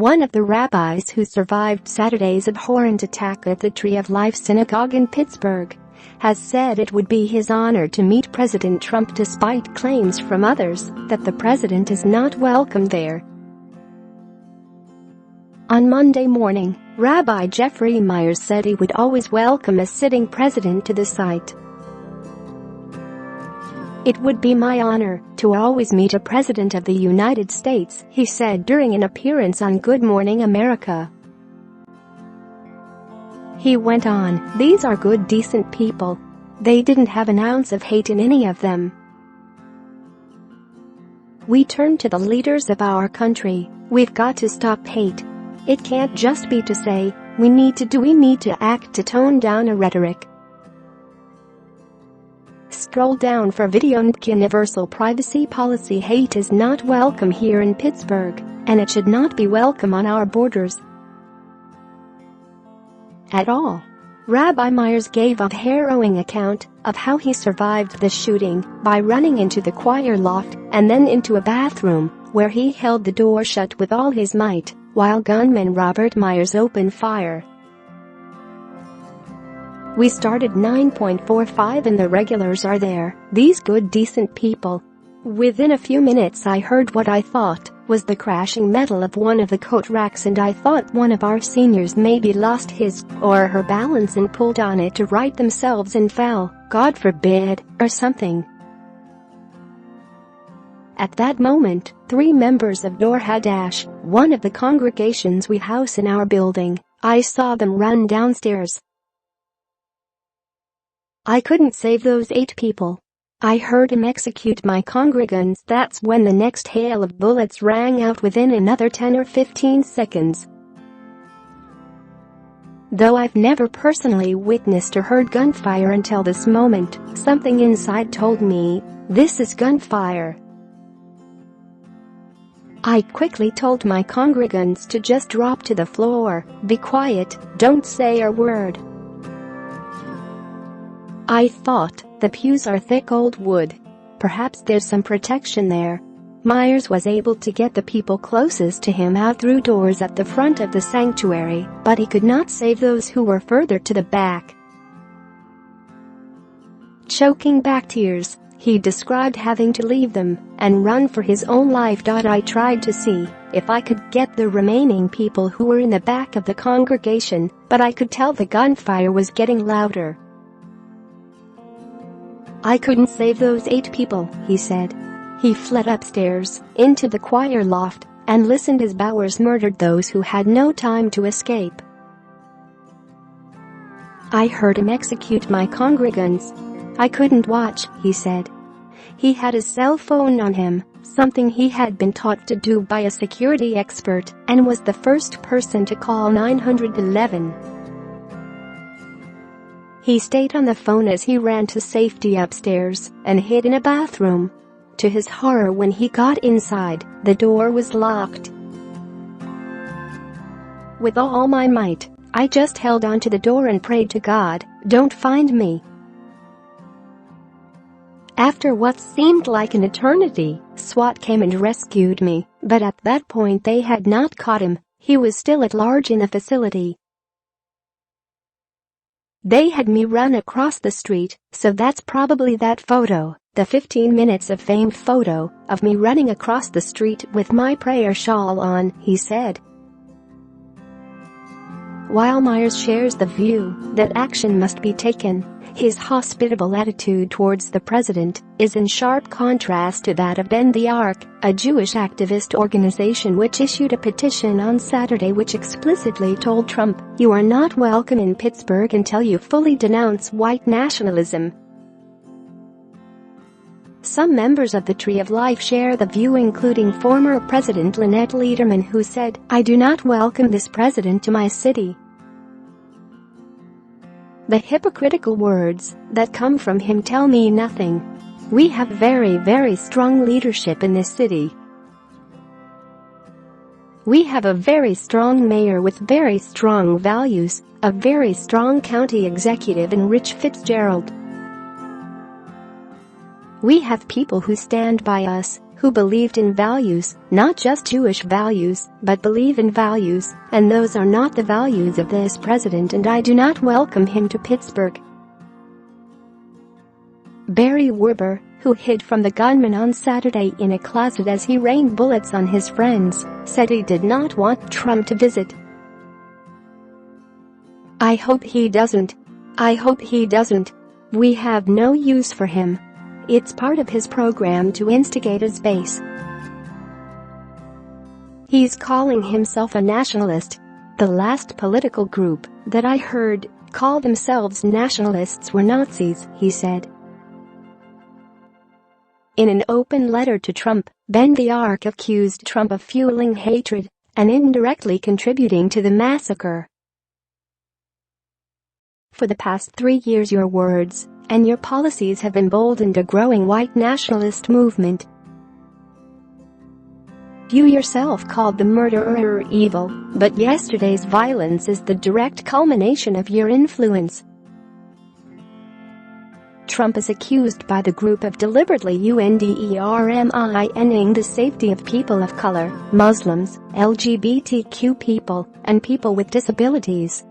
one of the rabbis who survived Saturday's abhorrent attack at the Tree of Life synagogue in Pittsburgh, has said it would be his honor to meet President Trump despite claims from others that the president is not welcome there. On Monday morning, Rabbi Jeffrey Myers said he would always welcome a sitting president to the site. "It would be my honor to always meet a president of the United States," he said during an appearance on Good Morning America. He went on, "These are good, decent people. They didn't have an ounce of hate in any of them. We turn to the leaders of our country. We've got to stop hate. It can't just be to say, we need to act to tone down a rhetoric." Scroll down for video. Nbcuniversal Privacy Policy Hate is not welcome here in Pittsburgh, and it should not be welcome on our borders at all. Rabbi Myers gave a harrowing account of how he survived the shooting by running into the choir loft and then into a bathroom where he held the door shut with all his might while gunman Rabbi Myers opened fire. "We started 9.45 and the regulars are there, these good decent people. Within a few minutes I heard what I thought was the crashing metal of one of the coat racks, and I thought one of our seniors maybe lost his or her balance and pulled on it to right themselves and fell, God forbid, or something. At that moment, 3 members of Dor Hadash, one of the congregations we house in our building, I saw them run downstairs. I couldn't save those 8 people. I heard him execute my congregants. That's when the next hail of bullets rang out within another 10 or 15 seconds. Though I've never personally witnessed or heard gunfire until this moment, something inside told me, this is gunfire. I quickly told my congregants to just drop to the floor, be quiet, don't say a word. I thought, the pews are thick old wood. Perhaps there's some protection there. Myers was able to get the people closest to him out through doors at the front of the sanctuary, but he could not save those who were further to the back. Choking back tears, he described having to leave them and run for his own life. I tried to see if I could get the remaining people who were in the back of the congregation, but I could tell the gunfire was getting louder. I couldn't save those 8 people, he said. He fled upstairs, into the choir loft, and listened as Bowers murdered those who had no time to escape. I heard him execute my congregants. I couldn't watch, he said. He had his cell phone on him, something he had been taught to do by a security expert, and was the first person to call 911. He stayed on the phone as he ran to safety upstairs and hid in a bathroom. To his horror, when he got inside, the door was locked. With all my might, I just held onto the door and prayed to God, don't find me. After what seemed like an eternity, SWAT came and rescued me, but at that point they had not caught him. He was still at large in the facility. They had me run across the street, so that's probably that photo, the 15 minutes of fame photo of me running across the street with my prayer shawl on, he said. While Myers shares the view that action must be taken, his hospitable attitude towards the president is in sharp contrast to that of Bend the Ark, a Jewish activist organization which issued a petition on Saturday which explicitly told Trump, "You are not welcome in Pittsburgh until you fully denounce white nationalism." Some members of the Tree of Life share the view, including former President Lynette Lederman, who said, "I do not welcome this president to my city." The hypocritical words that come from him tell me nothing. We have very, very strong leadership in this city. We have a very strong mayor with very strong values, a very strong county executive in Rich Fitzgerald. We have people who stand by us, who believed in values, not just Jewish values, but believe in values, and those are not the values of this president, and I do not welcome him to Pittsburgh. Barry Werber, who hid from the gunman on Saturday in a closet as he rained bullets on his friends, said he did not want Trump to visit. "I hope he doesn't. I hope he doesn't. We have no use for him. It's part of his program to instigate his base. He's calling himself a nationalist. The last political group that I heard call themselves nationalists were Nazis," he said. In an open letter to Trump, Ben the Ark accused Trump of fueling hatred and indirectly contributing to the massacre. "For the past 3 years your words and your policies have emboldened a growing white nationalist movement. You yourself called the murderer evil, but yesterday's violence is the direct culmination of your influence." Trump is accused by the group of deliberately undermining the safety of people of color, Muslims, LGBTQ people, and people with disabilities.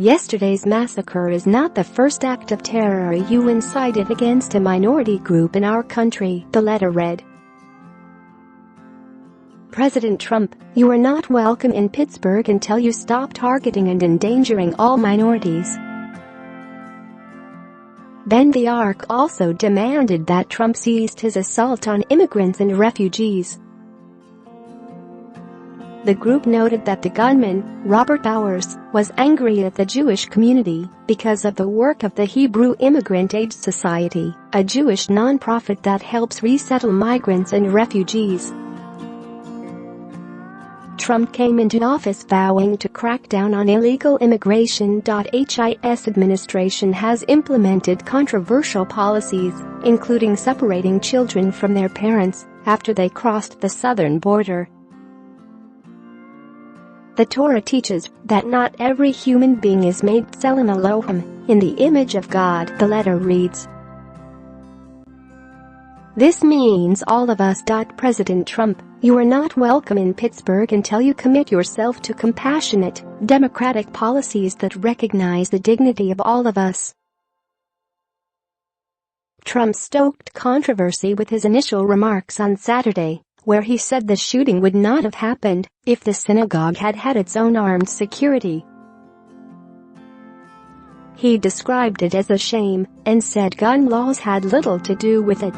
"Yesterday's massacre is not the first act of terror you incited against a minority group in our country," the letter read. "President Trump, you are not welcome in Pittsburgh until you stop targeting and endangering all minorities." Ben the Ark also demanded that Trump ceased his assault on immigrants and refugees. The group noted that the gunman, Robert Bowers, was angry at the Jewish community because of the work of the Hebrew Immigrant Aid Society, a Jewish nonprofit that helps resettle migrants and refugees. Trump came into office vowing to crack down on illegal immigration. His administration has implemented controversial policies, including separating children from their parents after they crossed the southern border. The Torah teaches that not every human being is made tselem Elohim, in the image of God, the letter reads. This means all of us. President Trump, you are not welcome in Pittsburgh until you commit yourself to compassionate, democratic policies that recognize the dignity of all of us. Trump stoked controversy with his initial remarks on Saturday, where he said the shooting would not have happened if the synagogue had had its own armed security. He described it as a shame and said gun laws had little to do with it.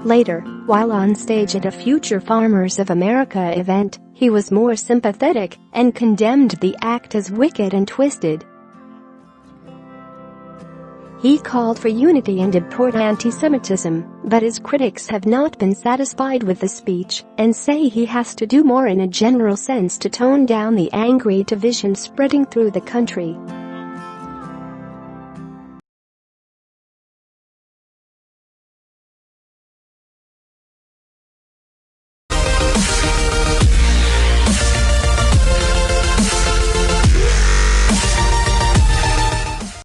Later, while on stage at a Future Farmers of America event, he was more sympathetic and condemned the act as wicked and twisted. He called for unity and abhorred anti-Semitism, but his critics have not been satisfied with the speech and say he has to do more in a general sense to tone down the angry division spreading through the country.